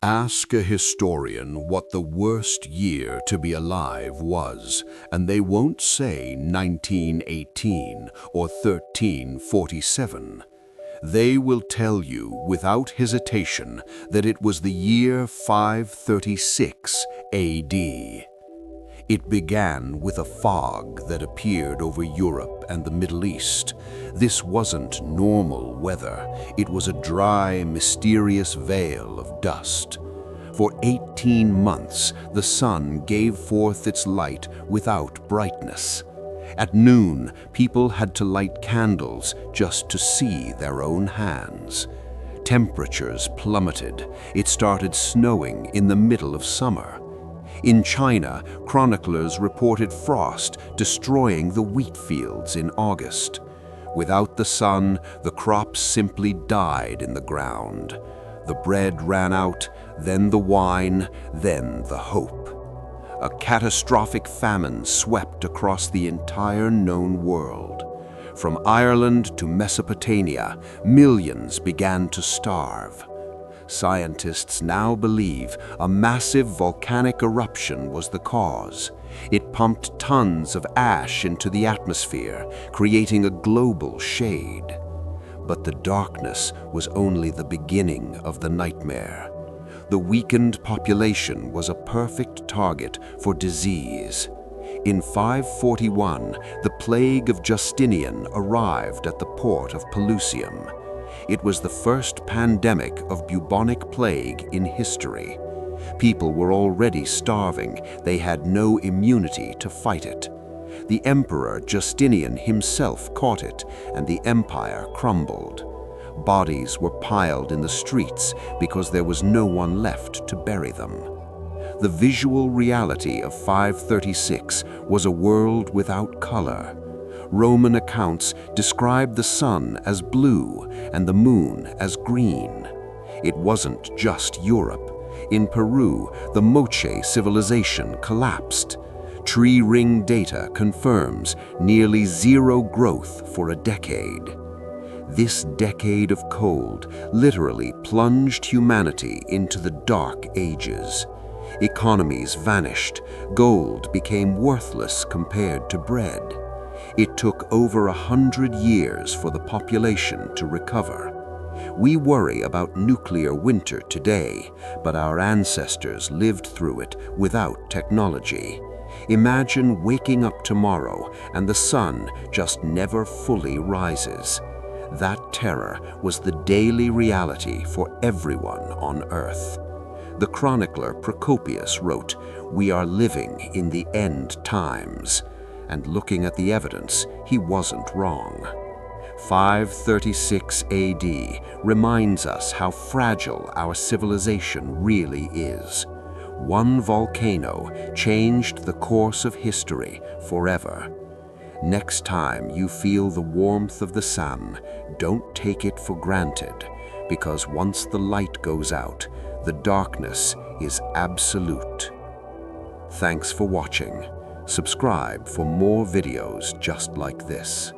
Ask a historian what the worst year to be alive was, and they won't say 1918 or 1347. They will tell you without hesitation that it was the year 536 AD. It began with a fog that appeared over Europe and the Middle East. This wasn't normal weather. It was a dry, mysterious veil of dust. For 18 months, the sun gave forth its light without brightness. At noon, people had to light candles just to see their own hands. Temperatures plummeted. It started snowing in the middle of summer. In China, chroniclers reported frost destroying the wheat fields in August. Without the sun, the crops simply died in the ground. The bread ran out, then the wine, then the hope. A catastrophic famine swept across the entire known world. From Ireland to Mesopotamia, millions began to starve. Scientists now believe a massive volcanic eruption was the cause. It pumped tons of ash into the atmosphere, creating a global shade. But the darkness was only the beginning of the nightmare. The weakened population was a perfect target for disease. In 541, the plague of Justinian arrived at the port of Pelusium. It was the first pandemic of bubonic plague in history. People were already starving. They had no immunity to fight it. The emperor Justinian himself caught it, and the empire crumbled. Bodies were piled in the streets because there was no one left to bury them. The visual reality of 536 was a world without color. Roman accounts describe the sun as blue and the moon as green. It wasn't just Europe. In Peru, the Moche civilization collapsed. Tree ring data confirms nearly zero growth for a decade. This decade of cold literally plunged humanity into the dark ages. Economies vanished. Gold became worthless compared to bread. It took over 100 years for the population to recover. We worry about nuclear winter today, but our ancestors lived through it without technology. Imagine waking up tomorrow and the sun just never fully rises. That terror was the daily reality for everyone on Earth. The chronicler Procopius wrote, "We are living in the end times." And looking at the evidence, he wasn't wrong. 536 AD reminds us how fragile our civilization really is. One volcano changed the course of history forever. Next time you feel the warmth of the sun, don't take it for granted, because once the light goes out, the darkness is absolute. Thanks for watching. Subscribe for more videos just like this.